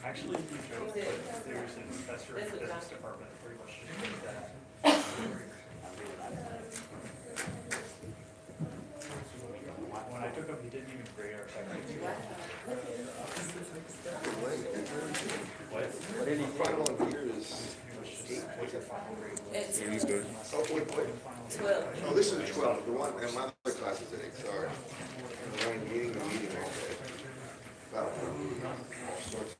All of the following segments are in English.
Actually, we joke, but there's an professor in the physics department that pretty much just did that. When I took him, he didn't even grade our technique. What? What did he final year is? It's He's good. Oh, wait. 12. Oh, this is 12. The one, and my other class is 8. Sorry. I'm meeting all day. About all sorts.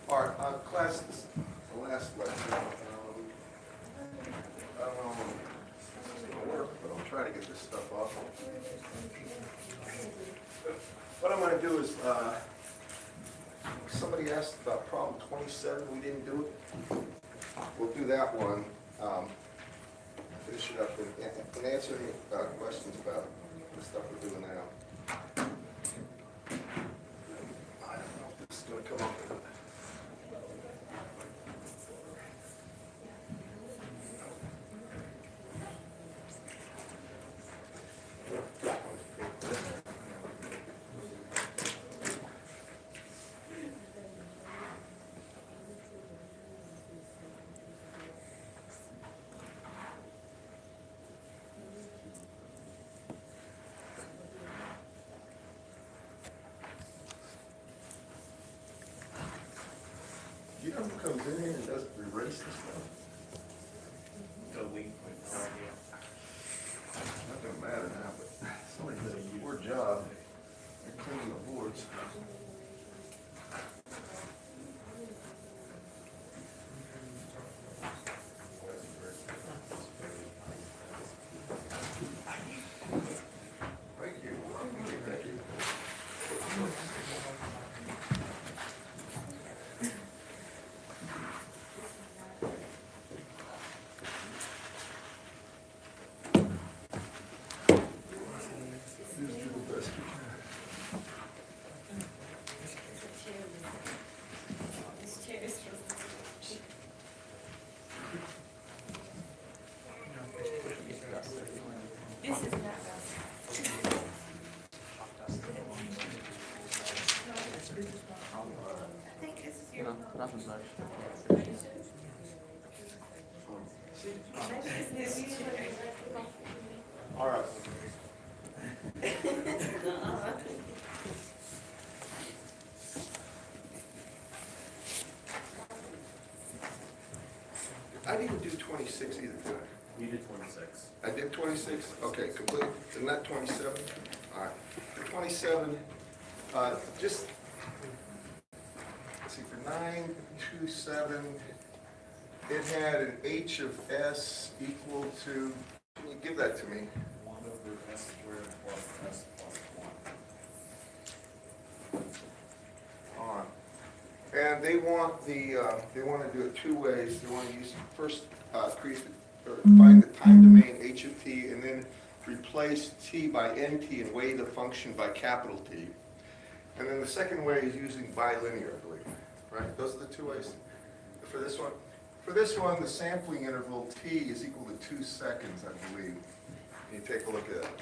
All right, class, the last lecture. I don't know if it's going to work, but I'll try to get this stuff off. What I'm going to do is, somebody asked about problem 27. We didn't do it. We'll do that one. Finish it up and answer any questions about the stuff we're doing now. I don't know if this is going to come up. You know who comes in here and does erase this stuff? Delete. Not gonna matter now, but somebody did a poor job at cleaning the boards. Thank you. Thank you. This is not I think this is your. Nothing much. All right. I didn't do 26 either, did I? You did 26. I did 26? Okay, complete. Isn't that 27? All right. For 27, just, let's see, for 927, it had an h of s equal to, can you give that to me? 1 over s squared plus s plus 1. On. And they want they want to do it two ways. They want to use first find the time domain h of t, and then replace t by nt and weigh the function by capital T. And then the second way is using bilinear, I believe. Right? Those are the two ways for this one. For this one, the sampling interval t is equal to 2 seconds, I believe. You take a look at that.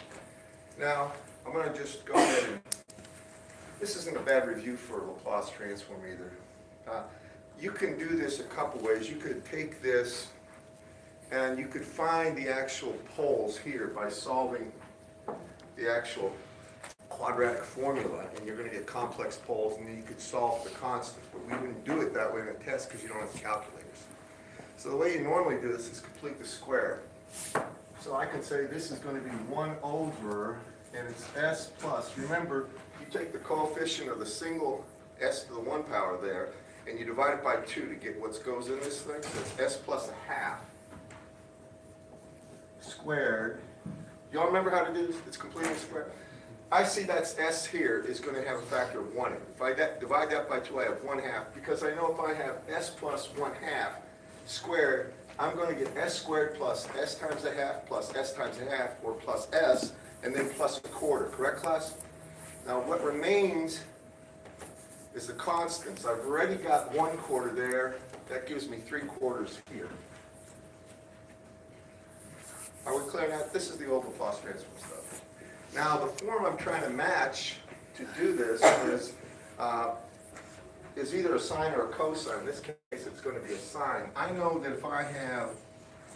Now, I'm going to just go ahead and. This isn't a bad review for Laplace transform either. You can do this a couple ways. You could take this and you could find the actual poles here by solving the actual quadratic formula, and you're going to get complex poles, and then you could solve the constant. But we wouldn't do it that way in a test because you don't have calculators. So the way you normally do this is complete the square. So I could say this is going to be 1 over, and it's s plus. Remember, you take the coefficient of the single s to the 1 power there, and you divide it by 2 to get what goes in this thing. So it's s plus a half squared Y'all remember how to do this? It's completing a square. I see that's S here is gonna have a factor of 1 in it. If I divide that by 2, I have 1/2, because I know if I have S plus 1/2 squared, I'm gonna get S squared plus S times a half plus S times a half, or plus S, and then plus a quarter, correct, class? Now, what remains is the constants. I've already got 1/4 there. That gives me 3/4 here. Are we clear now? This is the old Laplace transform stuff. Now, the form I'm trying to match to do this is either a sine or a cosine. In this case, it's going to be a sine. I know that if I have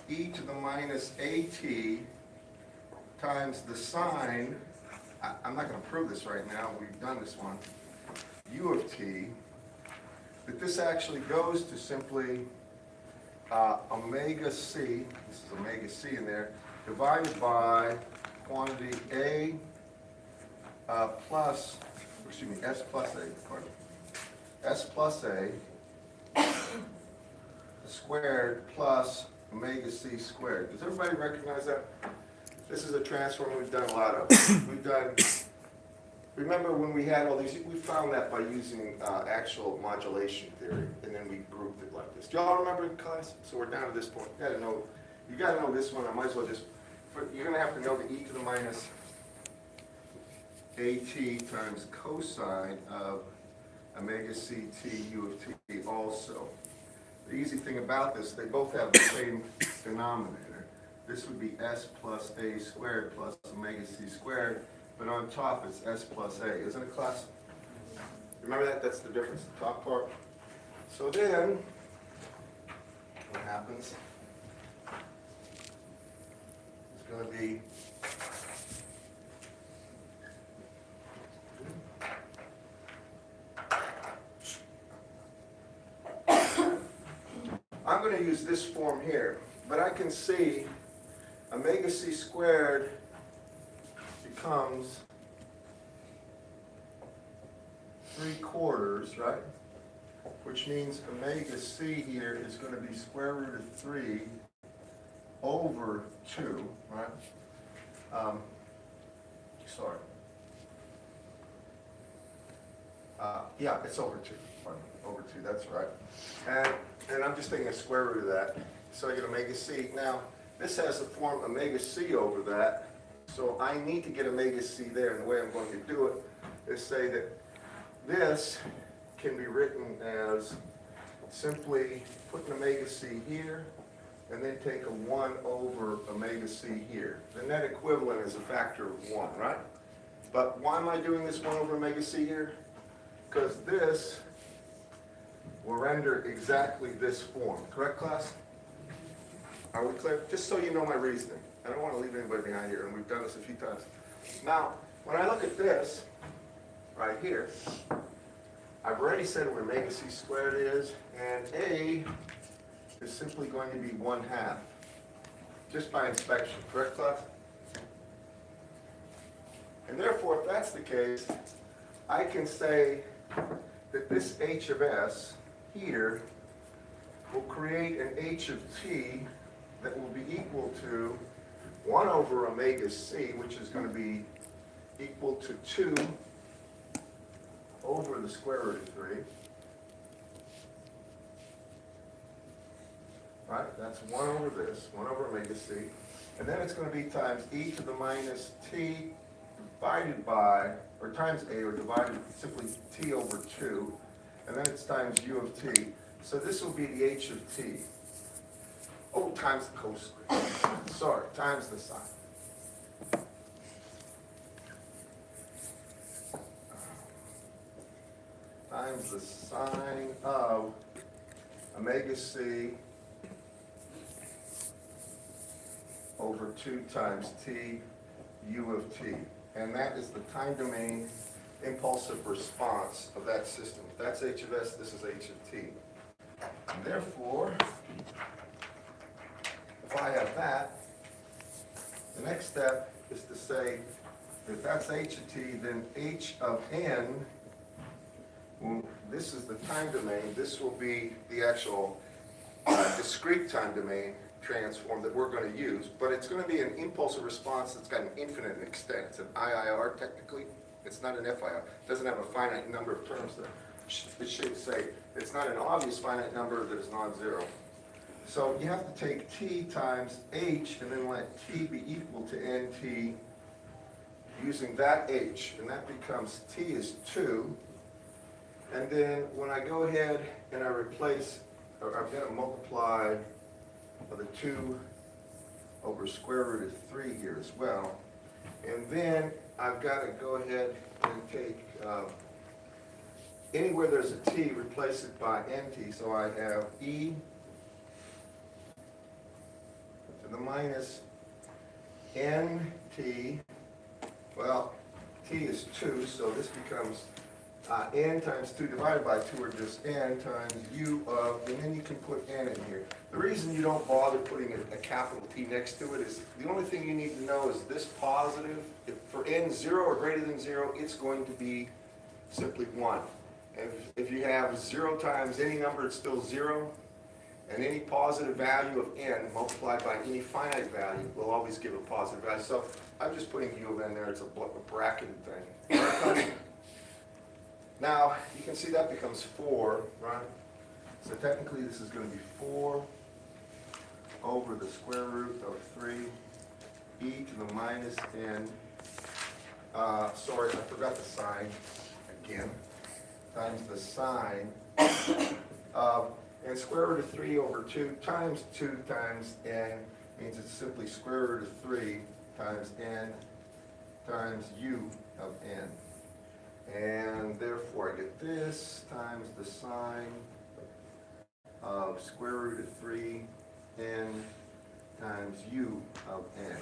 e to the minus at times the sine, I'm not going to prove this right now, we've done this one, u of t, that this actually goes to simply omega c, this is omega c in there, divided by quantity a plus, excuse me, s plus a, pardon, s plus a squared plus omega c squared. Does everybody recognize that? This is a transform we've done a lot of. We've done, remember when we had all these, we found that by using actual modulation theory, and then we grouped it like this. Do y'all remember in class? So we're down to this point. You gotta know this one. I might as well just, you're gonna have to know the e to the minus at times cosine of omega ct u of t also. The easy thing about this, they both have the same denominator. This would be s plus a squared plus omega c squared, but on top it's s plus a. Isn't it, class? Remember that? That's the difference, the top part. So then, what happens? It's going to be I'm going to use this form here, but I can see omega c squared becomes 3/4, right? Which means omega c here is going to be square root of 3 over 2, right? Sorry. Yeah, it's over 2. Pardon, over 2, that's right. And I'm just taking a square root of that. So I get omega c. Now, this has the form omega c over that. So I need to get omega c there. And the way I'm going to do it is say that this can be written as simply put an omega c here, and then take a 1 over omega c here. The net equivalent is a factor of 1, right? But why am I doing this 1 over omega c here? Because this will render exactly this form. Correct, class? Are we clear? Just so you know my reasoning. I don't want to leave anybody behind here, and we've done this a few times. Now, when I look at this, right here, I've already said what omega c squared is, and a is simply going to be 1/2, just by inspection. Correct, class? And therefore, if that's the case, I can say that this h of s here will create an h of t that will be equal to 1 over omega c, which is going to be equal to 2 over the square root of 3. Right? That's 1 over this, 1 over omega c. And then it's going to be times e to the minus t divided by, or times a, or divided simply t over 2. And then it's times u of t. So this will be the h of t. Oh, times the cosine. Sorry, times the sine. Times the sine of omega c over 2 times t u of t. And that is the time domain impulsive response of that system. If that's h of s, this is h of t. And therefore, if I have that, the next step is to say, if that's h of t, then h of n, well, this is the time domain, this will be the actual discrete time domain, transform that we're going to use, but it's going to be an impulsive response that's got an infinite extent. It's an IIR technically. It's not an FIR. It doesn't have a finite number of terms there. It should say it's not an obvious finite number that is non-zero. So you have to take t times h and then let t be equal to nt using that h, and that becomes t is 2. And then when I go ahead and I replace, or I'm going to multiply the 2 over square root of 3 here as well. And then I've got to go ahead and take anywhere there's a t, replace it by nt. So I have e to the minus nt. Well, t is 2, so this becomes n times 2 divided by 2, or just n times u of, and then you can put n in here. The reason you don't bother putting a capital T next to it is the only thing you need to know is this positive. If for n 0 or greater than 0, it's going to be simply 1. And if you have 0 times any number, it's still 0. And any positive value of n multiplied by any finite value will always give a positive value. So I'm just putting u of n there. It's a bracketed thing. Now, you can see that becomes 4, right? So technically this is going to be 4 over the square root of 3 e to the minus n. Sorry, I forgot the sign again. Times the sign of, and square root of 3 over 2 times 2 times n means it's simply square root of 3 times n times u of n. And therefore I get this times the sine of square root of 3 n times u of n.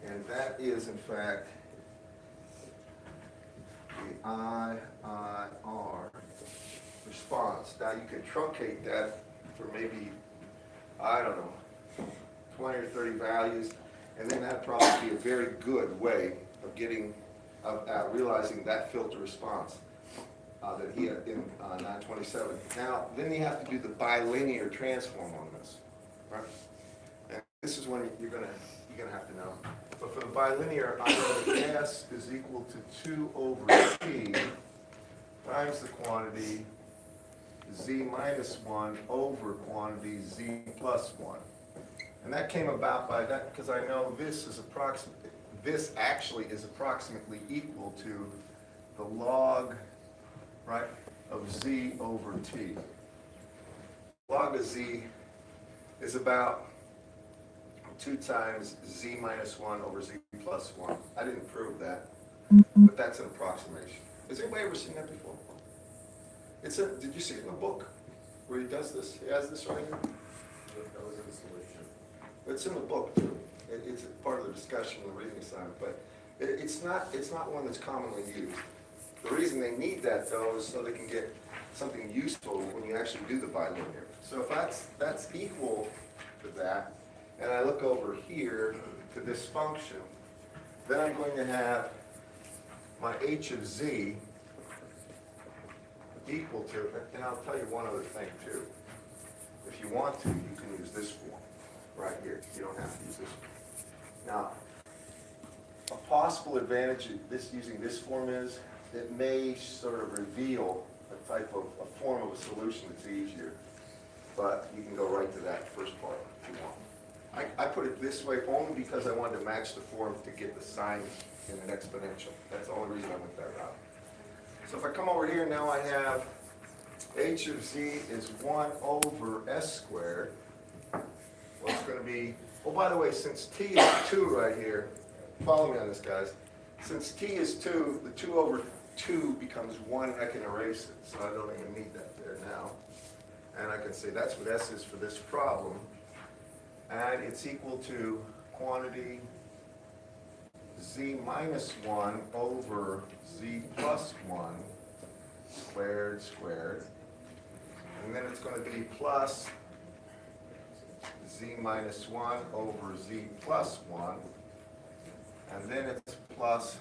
And that is in fact the IIR response. Now you can truncate that for maybe, I don't know, 20 or 30 values, and then that'd probably be a very good way of getting, realizing that filter response that he had in 927. Now, then you have to do the bilinear transform on this, right? And this is when you're gonna have to know. But for the bilinear, I know that S is equal to 2 over T times the quantity Z minus 1 over quantity Z plus 1. And that came about by that, because I know this is this actually is approximately equal to the log, right, of Z over T. Log of Z is about 2 times Z minus 1 over Z plus 1. I didn't prove that, but that's an approximation. Has anybody ever seen that before? Did you see it in the book where he does this? He has this right here? That was in the solution. It's in the book too. It's part of the discussion, the reading assignment, but it's not one that's commonly used. The reason they need that though is so they can get something useful when you actually do the bilinear. So if that's equal to that, and I look over here to this function, then I'm going to have my h of z equal to, and I'll tell you one other thing too. If you want to, you can use this form right here. You don't have to use this one. Now, a possible advantage of using this form is it may sort of reveal a type of a form of a solution that's easier, but you can go right to that first part if you want. I put it this way only because I wanted to match the form to get the sign in an exponential. That's the only reason I went that route. So if I come over here, now I have h of z is 1 over s squared. Well, it's going to be, oh, by the way, since t is 2 right here, follow me on this, guys. Since t is 2, the 2 over 2 becomes 1, and I can erase it. So I don't even need that there now. And I can say that's what s is for this problem. And it's equal to quantity z minus 1 over z plus 1 squared. And then it's going to be plus z minus 1 over z plus 1. And then it's plus,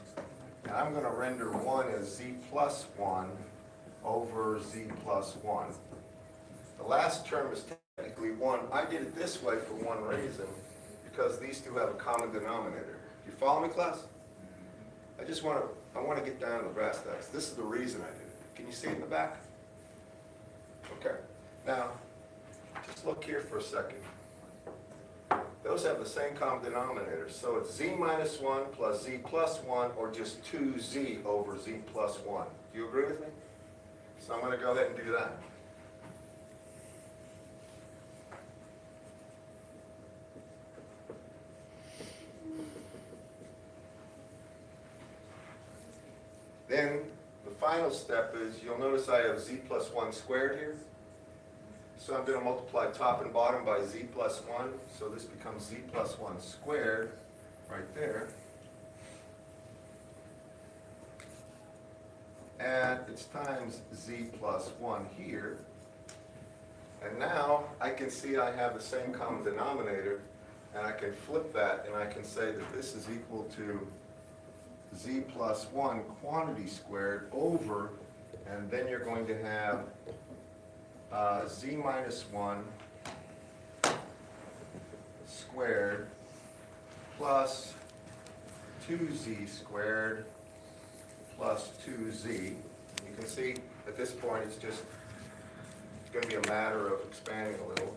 and I'm going to render 1 as z plus 1 over z plus 1. The last term is technically basically one, I did it this way for one reason, because these two have a common denominator. You follow me, class? I want to get down to the brass tacks. This is the reason I did it. Can you see it in the back? Okay. Now, just look here for a second. Those have the same common denominator, so it's z minus 1 plus z plus 1, or just 2z over z plus 1. Do you agree with me? So I'm going to go ahead and do that. Then the final step is, you'll notice I have z plus 1 squared here. So I'm going to multiply top and bottom by z plus 1. So this becomes z plus 1 squared right there. And it's times z plus 1 here. And now I can see I have the same common denominator, and I can flip that, and I can say that this is equal to z plus 1 quantity squared over, and then you're going to have z minus 1 squared plus 2z squared plus 2z. You can see at this point it's going to be a matter of expanding a little.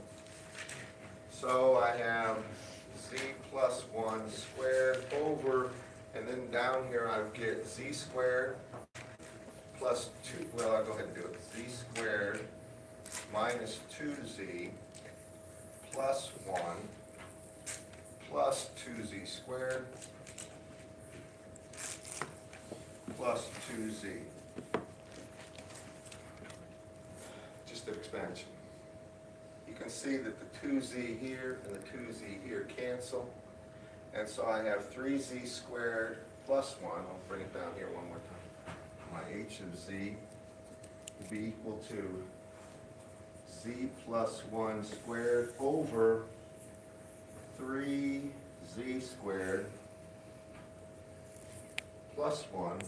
So I have z plus 1 squared over, and then down here I get z squared plus 2, well, I'll go ahead and do it. Z squared minus 2z plus 1 plus 2z squared plus 2z. Just an expansion. You can see that the 2z here and the 2z here cancel. And so I have 3z squared plus 1. I'll bring it down here one more time. My h of z will be equal to z plus 1 squared over 3z squared plus 1.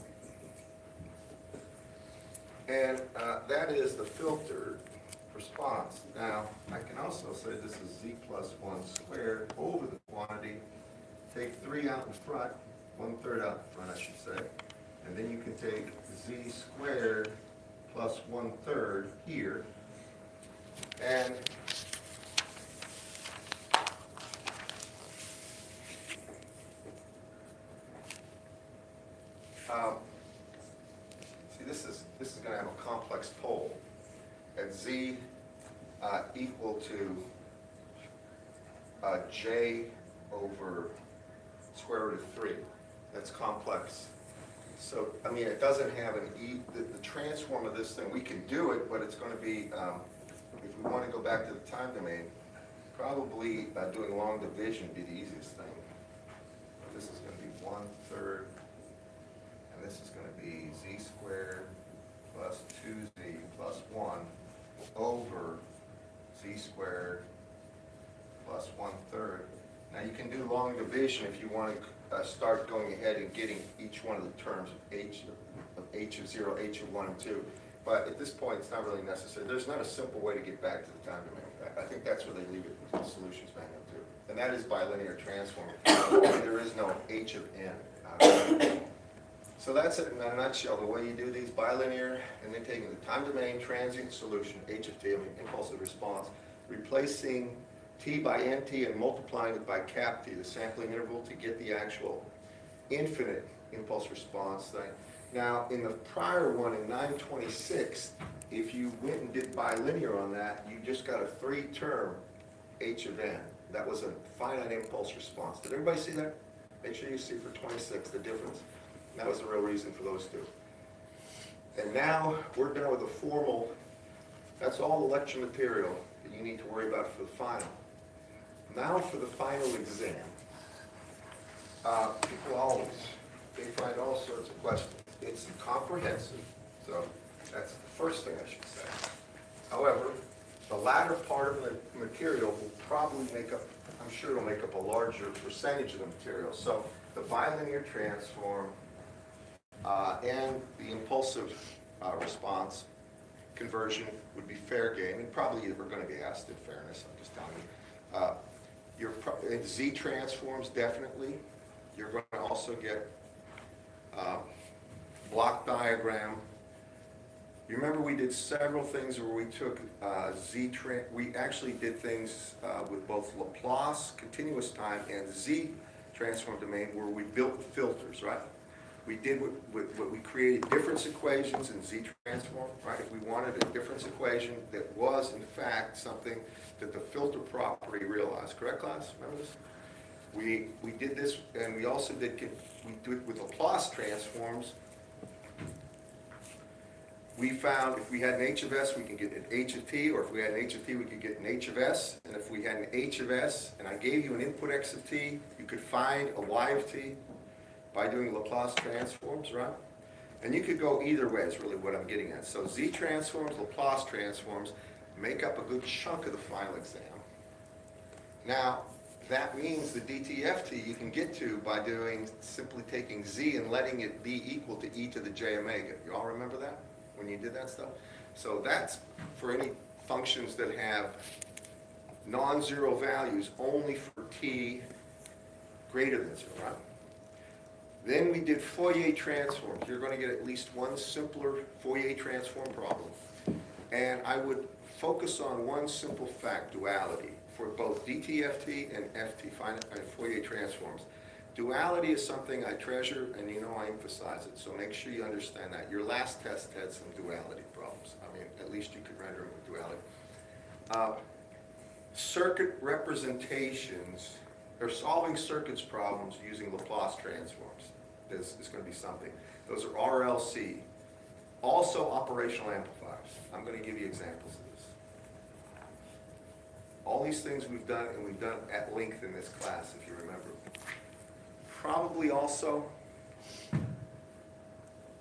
And that is the filtered response. Now, I can also say this is z plus 1 squared over the quantity. Take 3 out in front, 1/3 out in front, I should say. And then you can take z squared plus 1/3 here. And see, this is going to have a complex pole at z equal to j over square root of 3. That's complex. So, I mean, it doesn't have an e, the transform of this thing, we can do it, but it's going to be, if we want to go back to the time domain, probably doing long division would be the easiest thing. This is going to be 1/3, and this is going to be z squared plus 2z plus 1 over z squared plus 1/3. Now you can do long division if you want to start going ahead and getting each one of the terms of h of 0, h of 1, and 2. But at this point, it's not really necessary. There's not a simple way to get back to the time domain. I think that's where they leave it in the solutions manual too. And that is bilinear transform. There is no h of n. So that's it in a nutshell. The way you do these bilinear, and then taking the time domain transient solution, h of t, I mean, impulsive response, replacing t by nt and multiplying it by cap t, the sampling interval, to get the actual infinite impulse response thing. Now, in the prior one, in 926, if you went and did bilinear on that, you just got a 3-term h of n. That was a finite impulse response. Did everybody see that? Make sure you see for 26 the difference. That was the real reason for those two. And now we're done with the formal. That's all the lecture material that you need to worry about for the final. Now for the final exam. People always, they find all sorts of questions. It's comprehensive, so that's the first thing I should say. However, the latter part of the material will probably make up, I'm sure it'll make up a larger percentage of the material. So the bilinear transform and the impulsive response conversion would be fair game, and probably we're gonna be asked in fairness, I'm just telling you. In Z transforms, definitely. You're gonna also get block diagram. You remember we did several things where we took we actually did things with both Laplace, continuous time, and Z transform domain where we built filters, right? We did what we created difference equations in Z transform, right? If we wanted a difference equation that was in fact something that the filter property realized, correct class? Remember this? We did this, and we also did it with Laplace transforms. We found if we had an H of S, we can get an H of T, or if we had an H of T, we could get an H of S. And if we had an H of S, and I gave you an input X of T, you could find a Y of T by doing Laplace transforms, right? And you could go either way is really what I'm getting at. So Z transforms, Laplace transforms make up a good chunk of the final exam. Now, that means the DTFT you can get to by doing, simply taking Z and letting it be equal to e to the j omega. You all remember that when you did that stuff? So that's for any functions that have non-zero values only for t greater than 0, right? Then we did Fourier transforms. You're going to get at least one simpler Fourier transform problem. And I would focus on one simple fact, duality, for both DTFT and FT, and Fourier transforms. Duality is something I treasure, and you know I emphasize it, so make sure you understand that. Your last test had some duality problems. I mean, at least you could render them with duality. Circuit representations, or solving circuits problems using Laplace transforms is going to be something. Those are RLC. Also operational amplifiers. I'm going to give you examples of this. All these things we've done, and we've done at length in this class, if you remember. Probably also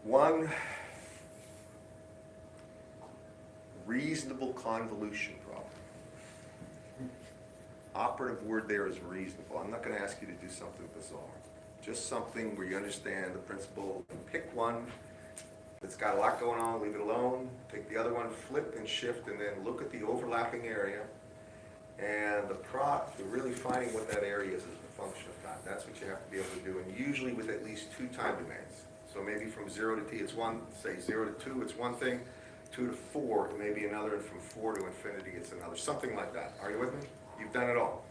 one reasonable convolution problem. Operative word there is reasonable. I'm not going to ask you to do something bizarre. Just something where you understand the principle. Pick one that's got a lot going on, leave it alone. Pick the other one, flip and shift, and then look at the overlapping area. And really finding what that area is a function of time. That's what you have to be able to do, and usually with at least 2 time domains. So maybe from 0 to t, it's one, say 0 to 2, it's one thing, 2 to 4, it may be another, and from 4 to infinity, it's another. Something like that. Are you with me? You've done it all.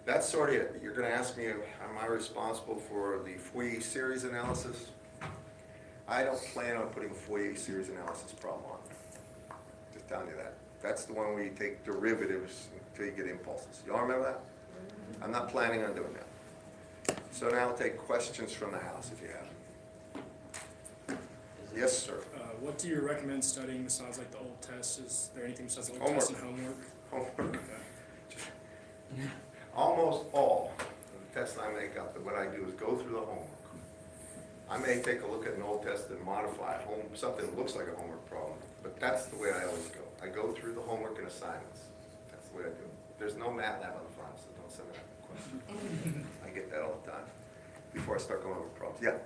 That's sort of it. You're going to ask me, am I responsible for the Fourier series analysis? I don't plan on putting a Fourier series analysis problem on. Just telling you that. That's the one where you take derivatives until you get impulses. You all remember that? I'm not planning on doing that. So now I'll take questions from the house if you have. Yes, sir. What do you recommend studying besides like the old tests? Is there anything besides the old Homework. tests and homework? Homework. Okay. Almost all of the tests I make up, what I do is go through the homework. I may take a look at an old test and modify it, something that looks like a homework problem, but that's the way I always go. I go through the homework and assignments. That's the way I do it. There's no MATLAB on the front, so don't send me that question. I get that all the time before I start going over problems. Yeah?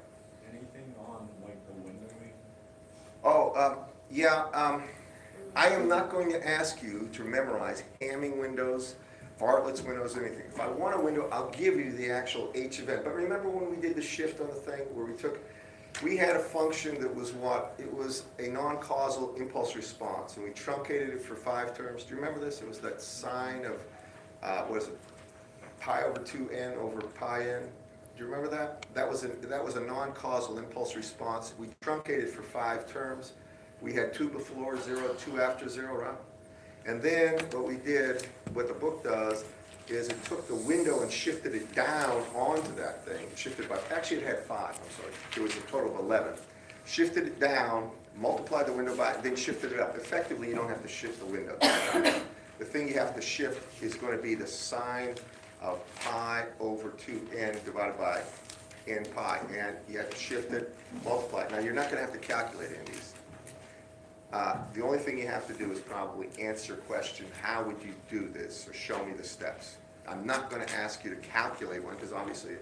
Anything on like the windowing? Oh, yeah. I am not going to ask you to memorize Hamming windows, Bartlett's windows, anything. If I want a window, I'll give you the actual H event. But remember when we did the shift on the thing where we had a function that was what? It was a non-causal impulse response, and we truncated it for 5 terms. Do you remember this? It was that sine of, what is it, pi over 2n over pi n. Do you remember that? That was a non-causal impulse response. We truncated for 5 terms. We had 2 before 0, 2 after 0, right? And then what we did, what the book does, is it took the window and shifted it down onto that thing. Shifted by, actually it had 5, I'm sorry. It was a total of 11. Shifted it down, multiplied the window by, then shifted it up. Effectively, you don't have to shift the window. The thing you have to shift is going to be the sine of pi over 2n divided by n pi. And you have to shift it, multiply it. Now, you're not going to have to calculate any of these. The only thing you have to do is probably answer question, how would you do this, or show me the steps. I'm not going to ask you to calculate one, because obviously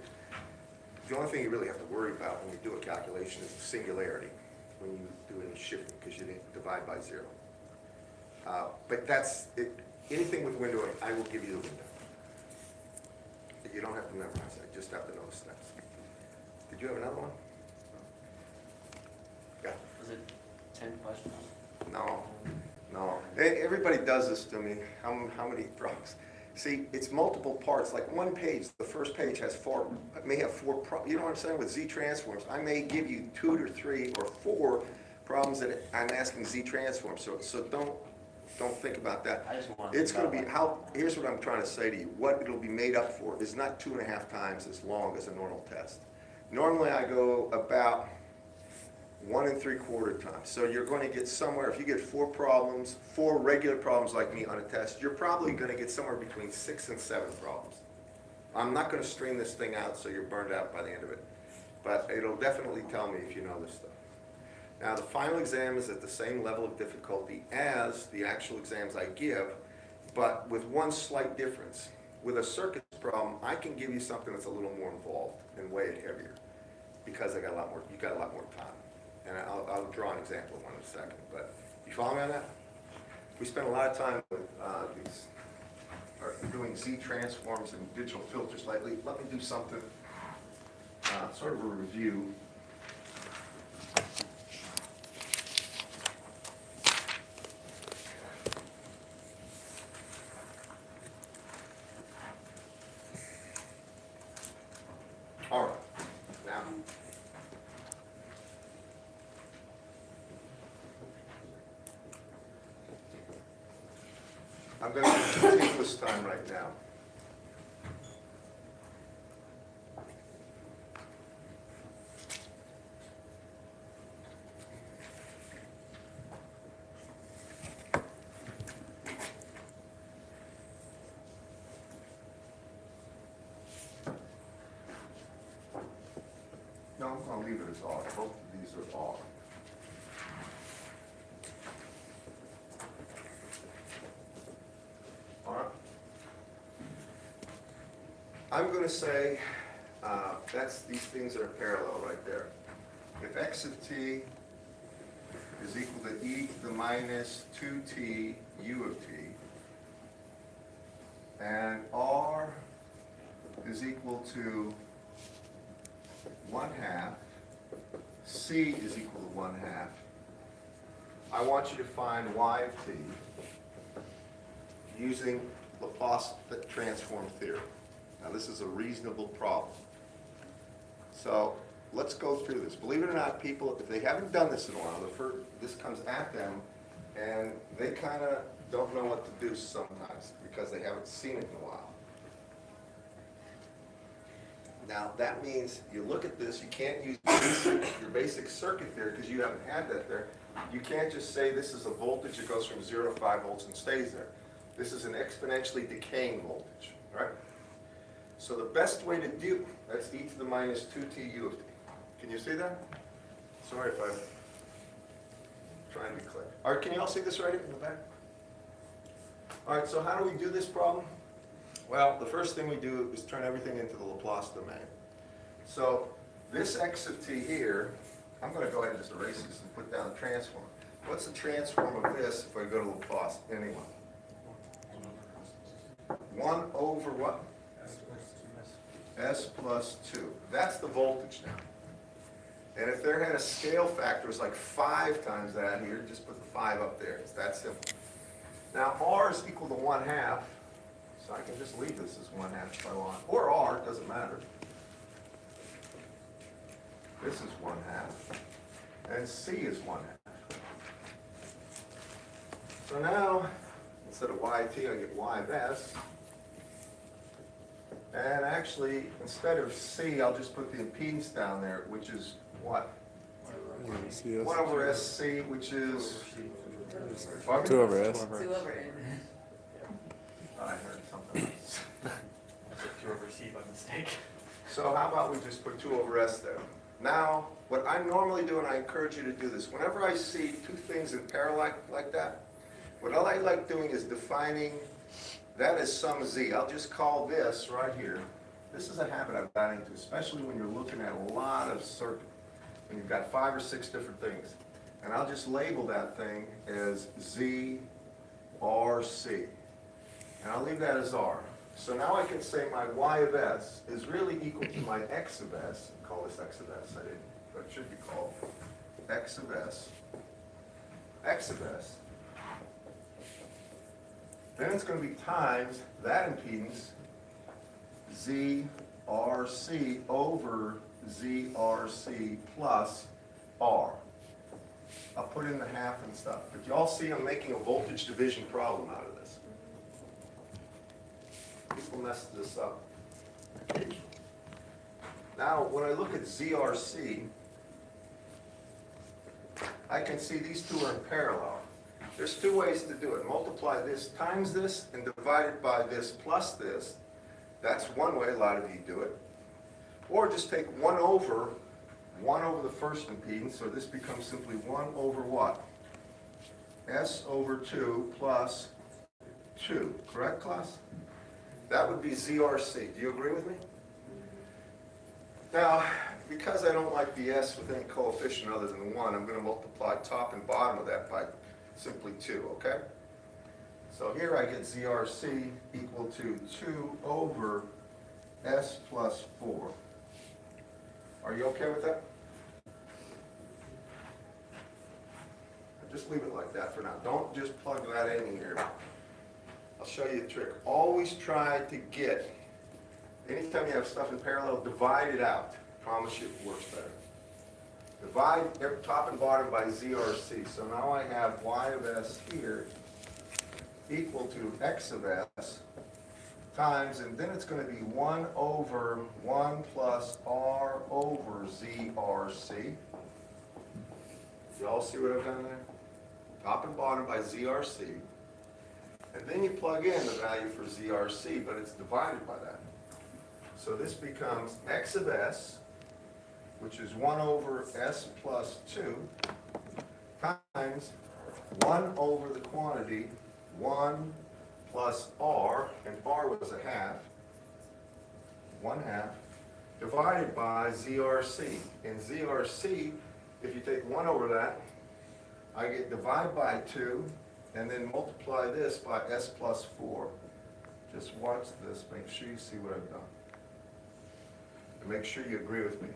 the only thing you really have to worry about when you do a calculation is singularity, when you do any shifting, because you didn't divide by 0. But that's, anything with windowing, I will give you the window. You don't have to memorize it, you just have to know the steps. Did you have another one? Yeah. Was it 10 questions? No. Everybody does this to me. How many problems? See, it's multiple parts, like one page, the first page may have four, you know what I'm saying, with Z transforms. I may give you 2 to 3 or 4 problems that I'm asking Z transforms, so don't think about that. I just want to. It's gonna be, here's what I'm trying to say to you, what it'll be made up for is not 2.5 times as long as a normal test. Normally I go about 1 3/4 times. So you're going to get somewhere, if you get 4 problems, 4 regular problems like me on a test, you're probably going to get somewhere between 6 and 7 problems. I'm not going to stream this thing out so you're burned out by the end of it. But it'll definitely tell me if you know this stuff. Now the final exam is at the same level of difficulty as the actual exams I give, but with one slight difference. With a circuits problem, I can give you something that's a little more involved and weigh it heavier because you got a lot more time. And I'll draw an example of one in a second, but you follow me on that? We spent a lot of time with doing Z transforms and digital filters lately. Let me do something, sort of a review. All right, now. I'm going to do continuous time right now. No, I'm going to leave it as R. Both of these are R. All right. I'm going to say these things are parallel right there. If x of t is equal to e to the minus 2t u of t, and r is equal to 1/2, c is equal to 1/2, I want you to find y of t using Laplace transform theorem. Now this is a reasonable problem. So let's go through this. Believe it or not, people, if they haven't done this in a while, this comes at them and they kind of don't know what to do sometimes because they haven't seen it in a while. Now that means you look at this, you can't use your basic circuit theory because you haven't had that there. You can't just say this is a voltage that goes from 0 to 5 volts and stays there. This is an exponentially decaying voltage, right? So the best way to do, that's e to the minus 2t u of t. Can you see that? Sorry if I'm trying to be clear. All right, can you all see this right in the back? All right, so how do we do this problem? Well, the first thing we do is turn everything into the Laplace domain. So this x of t here, I'm going to go ahead and just erase this and put down the transform. What's the transform of this if I go to Laplace? Anyone? 1 over what? S plus 2. That's the voltage now. And if there had a scale factor, it's like 5 times that here, just put the 5 up there. It's that simple. Now R is equal to 1/2, so I can just leave this as 1/2 if I want. Or R, it doesn't matter. This is 1/2. And C is 1/2. So now, instead of YT, I get Y of S. And actually, instead of C, I'll just put the impedance down there, which is what? 1 over SC, which is... 2 over S. 2 over N. I heard something else. I took 2 over C by mistake. So how about we just put 2 over S there? Now, what I normally do, and I encourage you to do this, whenever I see 2 things in parallel like that, what I like doing is defining that as some Z. I'll just call this right here. This is a habit I've gotten into, especially when you're looking at a lot of circuit, when you've got 5 or 6 different things. And I'll just label that thing as Z RC. And I'll leave that as R. So now I can say my Y of S is really equal to my X of S. Call this X of S, I didn't, but it should be called X of S. X of S. Then it's going to be times that impedance, ZRC over ZRC plus R. I'll put in the half and stuff, but you all see I'm making a voltage division problem out of this. People mess this up occasionally. Now, when I look at ZRC, I can see these two are in parallel. There's two ways to do it. Multiply this times this and divide it by this plus this. That's one way a lot of you do it. Or just take 1 over the first impedance, so this becomes simply 1 over what? S over 2 plus 2. Correct, class? That would be ZRC. Do you agree with me? Now, because I don't like the S with any coefficient other than 1, I'm going to multiply top and bottom of that by simply 2, okay? So here I get ZRC equal to 2 over S plus 4. Are you okay with that? Just leave it like that for now. Don't just plug that in here. I'll show you the trick. Always try to get, anytime you have stuff in parallel, divide it out. Promise you it works better. Divide top and bottom by ZRC. So now I have Y of S here equal to X of S times, and then it's going to be 1 over 1 plus R over ZRC. You all see what I've done there? Top and bottom by ZRC. And then you plug in the value for ZRC, but it's divided by that. So this becomes X of S, which is 1 over S plus 2, times 1 over the quantity, 1 plus R, and R was a half, 1/2, divided by ZRC. And ZRC, if you take 1 over that, I get divide by 2, and then multiply this by S plus 4. Just watch this, make sure you see what I've done. And make sure you agree with me.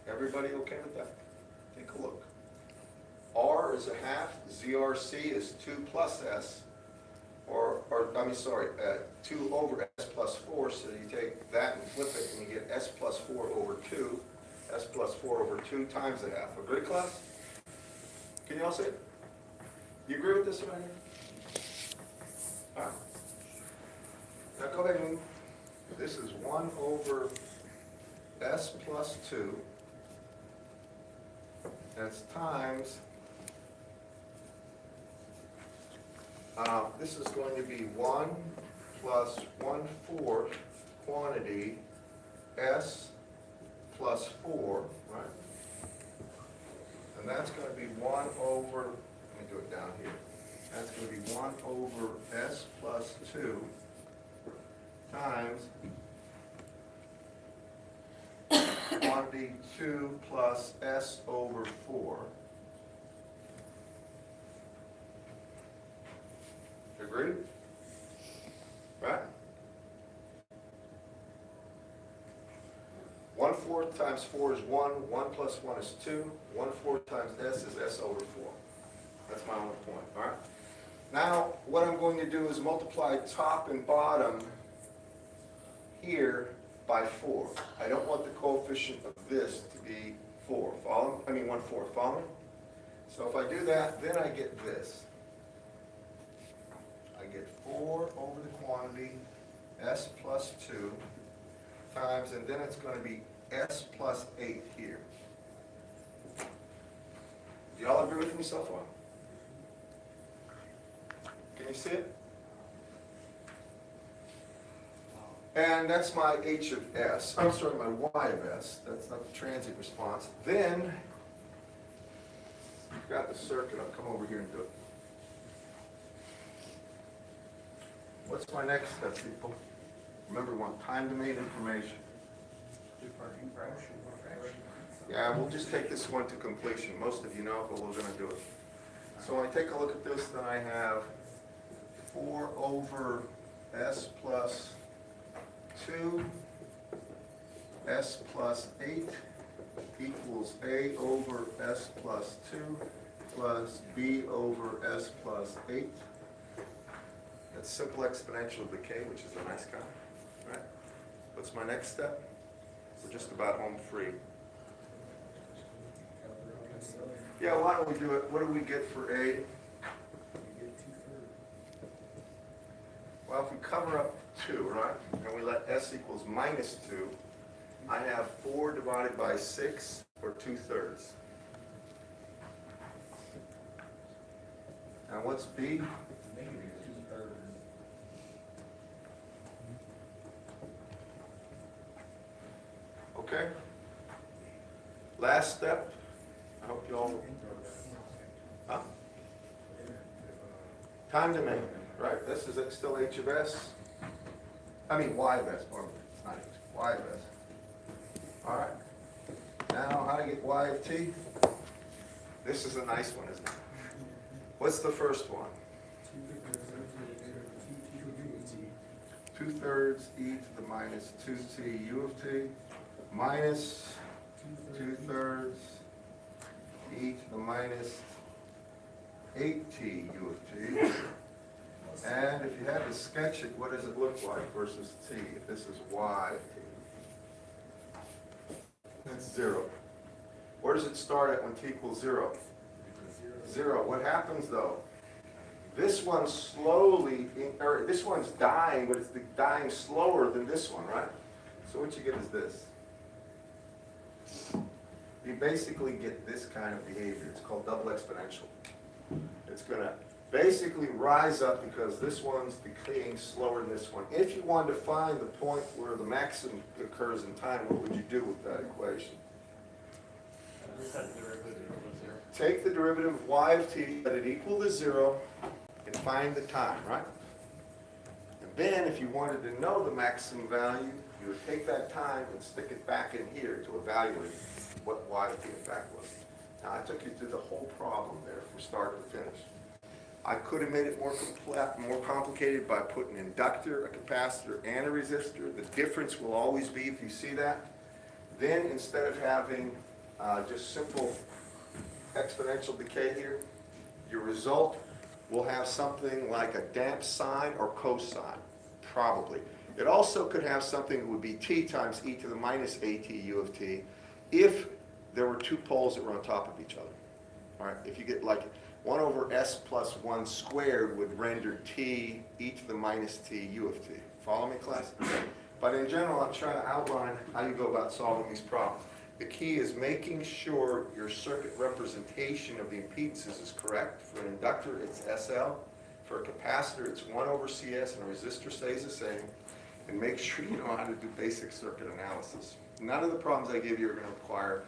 Everybody okay with that? Take a look. R is a half, ZRC is 2 plus S, 2 over S plus 4, so you take that and flip it and you get S plus 4 over 2, S plus 4 over 2 times a half. Agree, class? Can you all see it? You agree with this right here? All right. Now go ahead and, this is 1 over S plus 2, that's times, this is going to be 1 plus 1/4 quantity S plus 4, right? And that's going to be 1 over, let me do it down here. That's going to be 1 over S plus 2 times quantity 2 plus S over 4. Agreed? Right? 1/4 times 4 is 1. 1 plus 1 is 2. 1/4 times S is S over 4. That's my only point, all right? Now, what I'm going to do is multiply top and bottom here by 4. I don't want the coefficient of this to be 4. Follow? I mean 1/4. Follow me? So if I do that, then I get this. I get 4 over the quantity S plus 2 times, and then it's going to be S plus 8 here. Do y'all agree with me so far? Can you see it? And that's my H of S. I'm sorry, my Y of S. That's not the transient response. Then, you've got the circuit. I'll come over here and do it. What's my next step, people? Remember, we want time domain information. Yeah, we'll just take this one to completion. Most of you know, but we're going to do it. So when I take a look at this, then I have 4 over s plus 2, s plus 8 equals a over s plus 2 plus b over s plus 8. That's simple exponential decay, which is a nice kind, right? What's my next step? We're just about home free. Yeah, why don't we do it? What do we get for A? Well, if we cover up 2, right, and we let s equals minus 2, I have 4 divided by 6, or 2/3. Now what's B? Okay. Last step. I hope you all. Huh? Time domain, right? This is still h of s. I mean y of s, or not h, y of s. All right. Now, how to get y of t? This is a nice one, isn't it? What's the first one? 2/3 e to the minus 2t u of t minus 2/3 e to the minus 8t u of t. And if you had to sketch it, what does it look like versus t? If this is y of t. That's 0. Where does it start at when t equals 0? 0. What happens though? This one's slowly, or this one's dying, but it's dying slower than this one, right? So what you get is this. You basically get this kind of behavior. It's called double exponential. It's going to basically rise up because this one's decaying slower than this one. If you wanted to find the point where the maximum occurs in time, what would you do with that equation? Set the derivative equal to 0. Take the derivative of y of t, let it equal to 0, and find the time, right? And then if you wanted to know the maximum value, you would take that time and stick it back in here to evaluate what y of t in fact was. Now I took you through the whole problem there from start to finish. I could have made it more complicated by putting an inductor, a capacitor, and a resistor. The difference will always be, if you see that, then instead of having just simple exponential decay here, your result will have something like a damped sine or cosine, probably. It also could have something that would be t times e to the minus at u of t if there were 2 poles that were on top of each other. All right, if you get like 1 over s plus 1 squared would render t e to the minus t u of t. Follow me, class? But in general, I'm trying to outline how you go about solving these problems. The key is making sure your circuit representation of the impedances is correct. For an inductor, it's SL. For a capacitor, it's 1 over CS, and a resistor stays the same. And make sure you know how to do basic circuit analysis. None of the problems I give you are going to require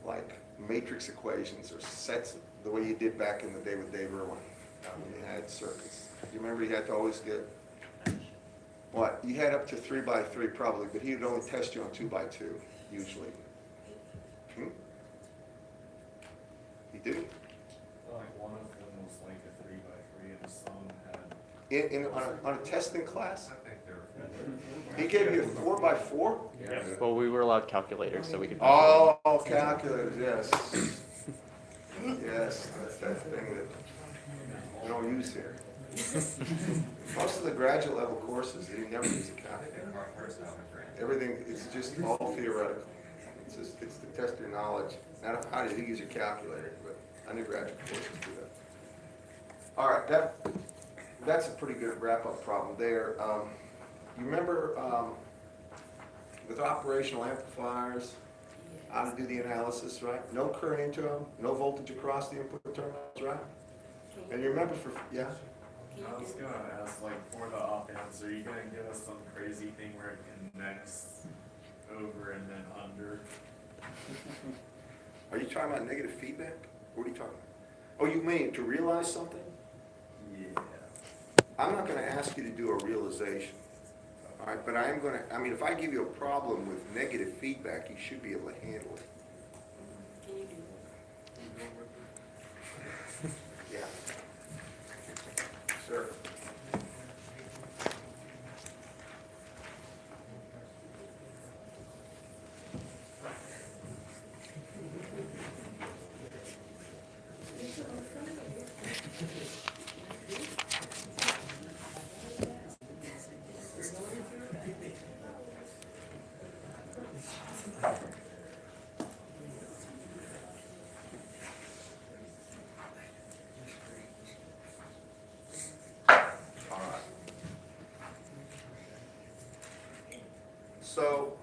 like matrix equations or sets the way you did back in the day with Dave Irwin when you had circuits. You remember you had to always get, what? You had up to 3 by 3 probably, but he would only test you on 2 by 2 usually. He did? Like one of them was like a 3 by 3 and some had. On a testing class? I think they were. He gave you a 4 by 4? Yeah. Well, we were allowed calculators, so we could. Oh, calculators, yes. Yes, that's that thing that we don't use here. Most of the graduate level courses, they never use a calculator. Everything, it's just all theoretical. It's to test your knowledge, not how to use your calculator, but undergraduate courses do that. All right, that's a pretty good wrap-up problem there. You remember with operational amplifiers, how to do the analysis, right? No current into them, no voltage across the input terminals, right? And you remember for, yeah? I was gonna ask, like, for the op-amps, are you gonna give us some crazy thing where it connects over and then under? Are you talking about negative feedback? What are you talking about? Oh, you mean to realize something? Yeah. I'm not gonna ask you to do a realization. All right, but I am gonna, I mean, if I give you a problem with negative feedback, you should be able to handle it. Can you do Yeah. Sir. All right. So,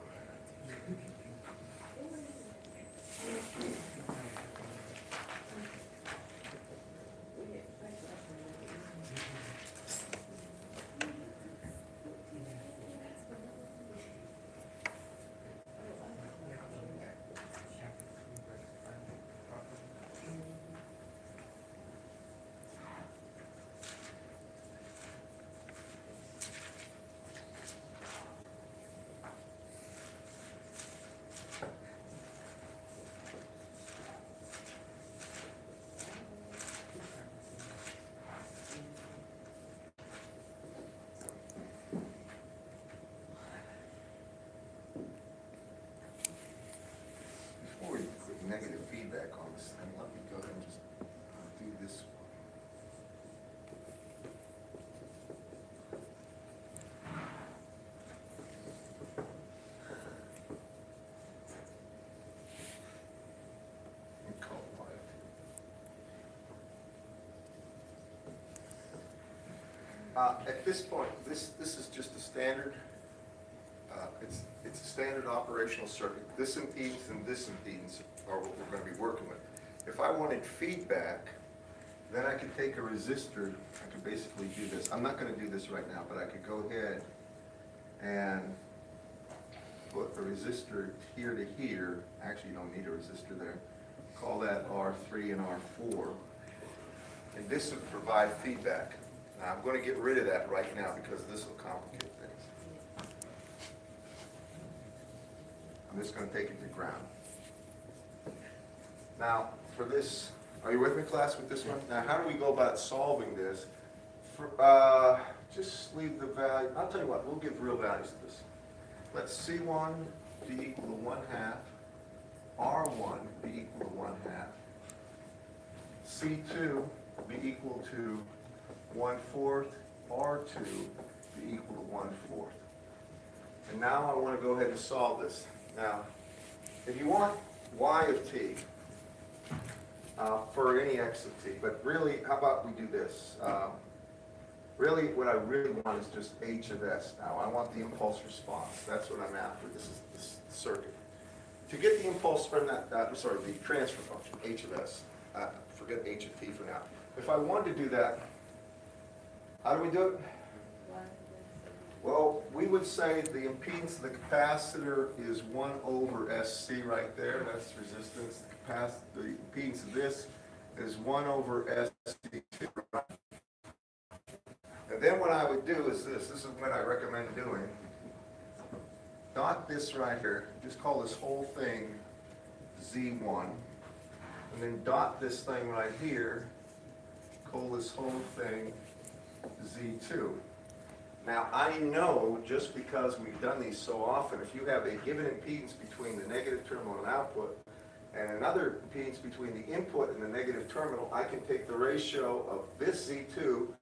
before we put negative feedback on this thing, let me go ahead and just do this one. And call it live. At this point, this is just a standard, it's a standard operational circuit. This impedance and this impedance are what we're going to be working with. If I wanted feedback, then I could take a resistor, I could basically do this. I'm not going to do this right now, but I could go ahead and put a resistor here to here. Actually, you don't need a resistor there. Call that R3 and R4. And this would provide feedback. Now, I'm going to get rid of that right now because this will complicate things. I'm just going to take it to ground. Now, for this, are you with me, class, with this one? Now, how do we go about solving this? Just leave the value. I'll tell you what, we'll give real values to this. Let C1 be equal to 1/2, R1 be equal to 1/2, C2 be equal to 1/4, R2 be equal to 1/4. And now I want to go ahead and solve this. Now, if you want y of t for any x of t, but really, how about we do this? Really, what I really want is just h of s now. I want the impulse response. That's what I'm after. This is this circuit. To get the impulse from that, the transfer function, h of s, forget h of t for now. If I wanted to do that, how do we do it? Well, we would say the impedance of the capacitor is 1/SC right there. That's resistance. The impedance of this is 1/SC2. And then what I would do is this. This is what I recommend doing. Dot this right here. Just call this whole thing Z1. And then dot this thing right here. Call this whole thing Z2. Now, I know, just because we've done these so often, if you have a given impedance between the negative terminal and output, and another impedance between the input and the negative terminal, I can take the ratio of this Z2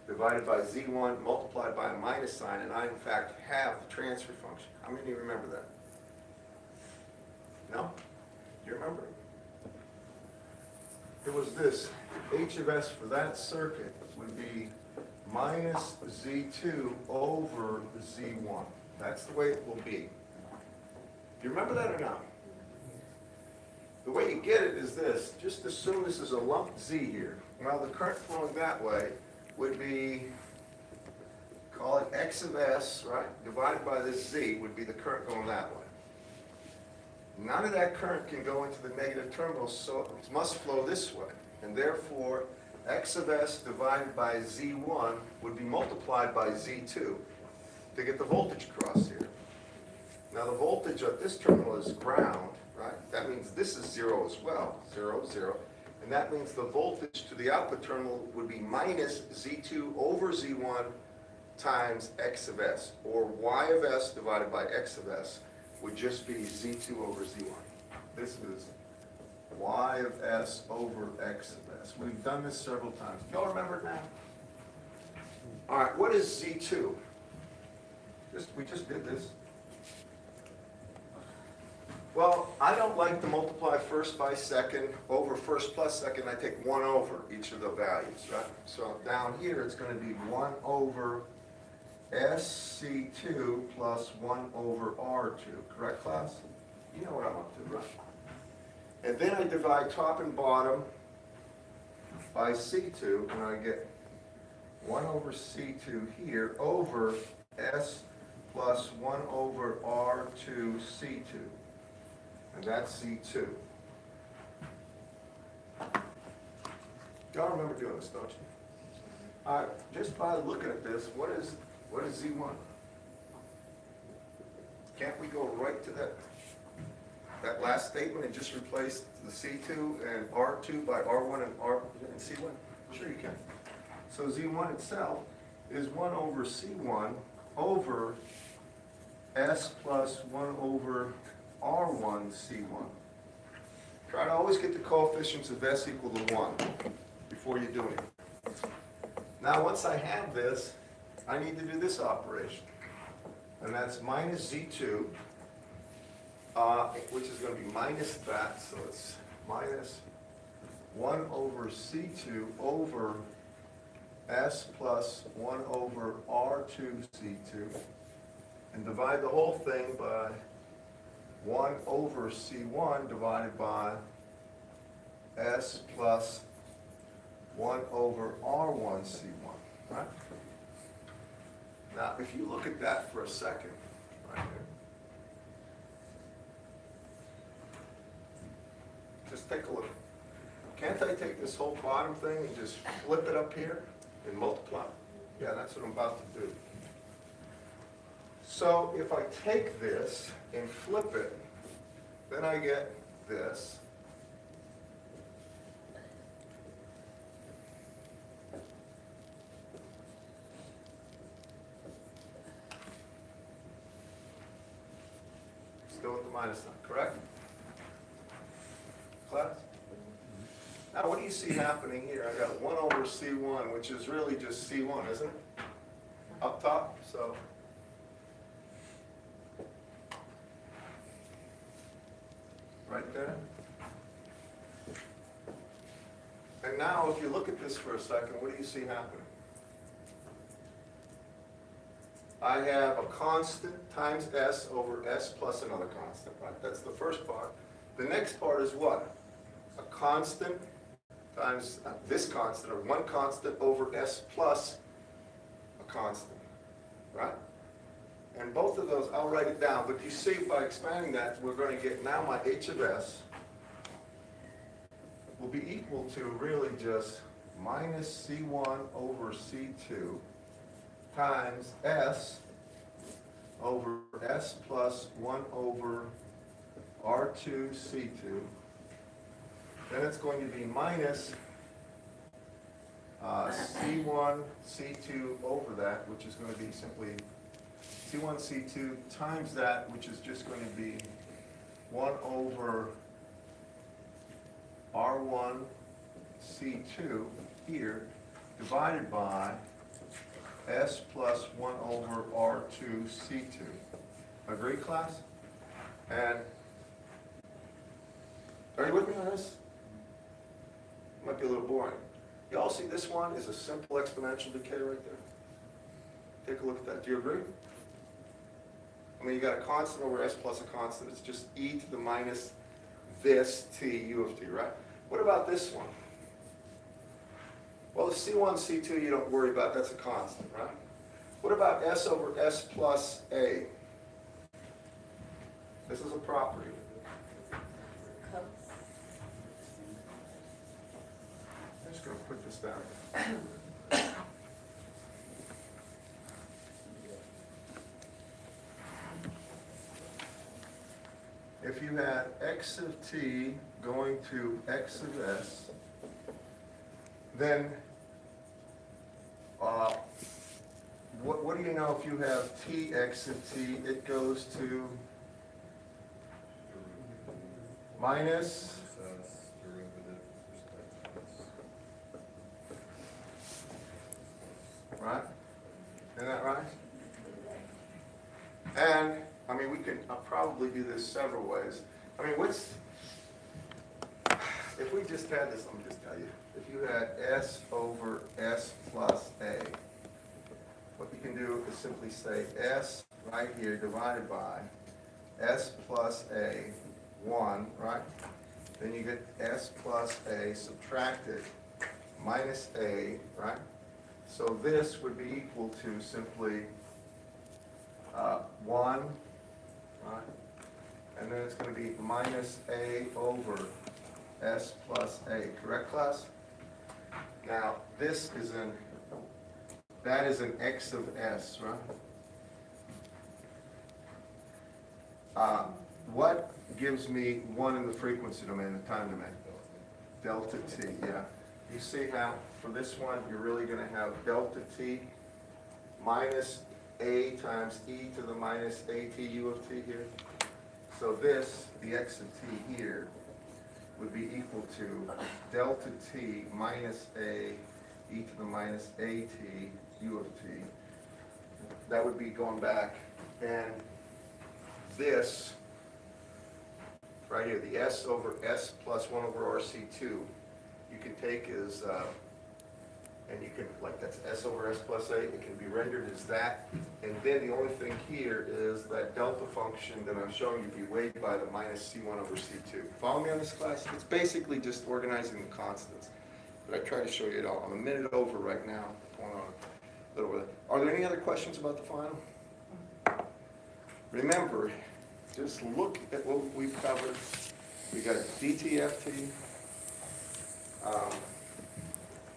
divided by Z1 multiplied by a minus sign, and I, in fact, have the transfer function. How many of you remember that? No? Do you remember it? It was this. H of S for that circuit would be minus Z2 over Z1. That's the way it will be. Do you remember that or not? The way you get it is this. Just assume this is a lump Z here. Well, the current flowing that way would be, call it X of S, right, divided by this Z would be the current going that way. None of that current can go into the negative terminal, so it must flow this way. And therefore, X of S divided by Z1 would be multiplied by Z2 to get the voltage across here. Now the voltage at this terminal is ground, right? That means this is 0 as well, 0, 0. And that means the voltage to the output terminal would be minus Z2 over Z1 times X of S, or Y of S divided by X of S would just be Z2 over Z1. This is Y of S over X of S. We've done this several times. Y'all remember it now? All right, what is Z2? We just did this. Well, I don't like to multiply first by second over first plus second. I take 1 over each of the values, right? So down here, it's going to be 1 over SC2 plus 1 over R2. Correct, class? You know what I'm up to, right? And then I divide top and bottom by C2, and I get 1 over C2 here over S plus 1 over R2 C2. And that's Z2. Y'all remember doing this, don't you? Just by looking at this, what is Z1? Can't we go right to that last statement and just replace the C2 and R2 by R1 and C1? Sure you can. So Z1 itself is 1 over C1 over S plus 1 over R1 C1. Try to always get the coefficients of S equal to 1 before you do anything. Now once I have this, I need to do this operation. And that's minus Z2, which is going to be minus that, so it's minus 1 over C2 over S plus 1 over R2 C2, and divide the whole thing by 1 over C1 divided by S plus 1 over R1 C1, right? Now, if you look at that for a second, right here, just take a look. Can't I take this whole bottom thing and just flip it up here and multiply? Yeah, that's what I'm about to do. So if I take this and flip it, then I get this. Still with the minus sign, correct? Class? Now what do you see happening here? I got 1 over C1, which is really just C1, isn't it? Up top, so. Right there. And now if you look at this for a second, what do you see happening? I have a constant times S over S plus another constant, right? That's the first part. The next part is what? A constant times this constant, or one constant over S plus a constant, right? And both of those, I'll write it down, but you see by expanding that, we're going to get now my H of S will be equal to really just minus C1 over C2 times S over S plus 1 over R2 C2. Then it's going to be minus C1 C2 over that, which is going to be simply C1 C2 times that, which is just going to be 1 over R1 C2 here, divided by S plus 1 over R2 C2. Agree, class? And are you with me on this? Might be a little boring. You all see this one is a simple exponential decay right there. Take a look at that. Do you agree? I mean, you got a constant over S plus a constant. It's just e to the minus this t u of t, right? What about this one? Well, the C1, C2 you don't worry about. That's a constant, right? What about S over S plus A? This is a property. I'm just going to put this down. If you had x of t going to x of s, then, what do you know if you have t, x, and t, it goes to minus, right? Isn't that right? And, I mean, we can probably do this several ways. I mean, if we just had this, let me just tell you, if you had s over s plus a, what you can do is simply say s right here divided by s plus a, 1, right? Then you get s plus a subtracted minus a, right? So this would be equal to simply 1, right? And then it's going to be minus a over s plus a, correct, class? Now, that is an x of s, right? What gives me 1 in the frequency domain, the time domain? Delta t, yeah. You see how, for this one, you're really going to have delta t minus a times e to the minus at u of t here. So this, the x of t here, would be equal to delta t minus a e to the minus at u of t. That would be going back, and this, right here, the s over s plus 1 over rc2, you can take as, and you can, like that's s over s plus a, it can be rendered as that. And then the only thing here is that delta function that I'm showing you be weighed by the minus c1 over c2. Follow me on this, class? It's basically just organizing the constants. But I try to show you it all. I'm a minute over right now, going on a little bit. Are there any other questions about the final? Remember, just look at what we've covered. We got DTFT.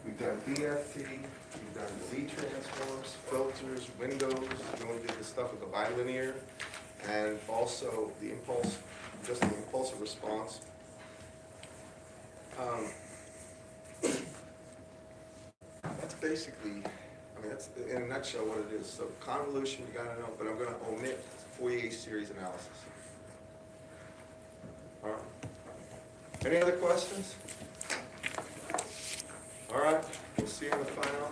We've done BFT, we've done Z-transforms, filters, windows, we only did the stuff with the bilinear, and also the impulse, just the impulsive response. That's basically, I mean, that's in a nutshell what it is. So convolution, you gotta know, but I'm gonna omit Fourier series analysis. All right. Any other questions? All right, we'll see you in the final.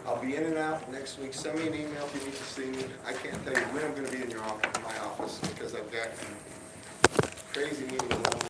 I'll be in and out next week. Send me an email if you need to see me. I can't tell you when I'm going to be in my office because I've got crazy meetings.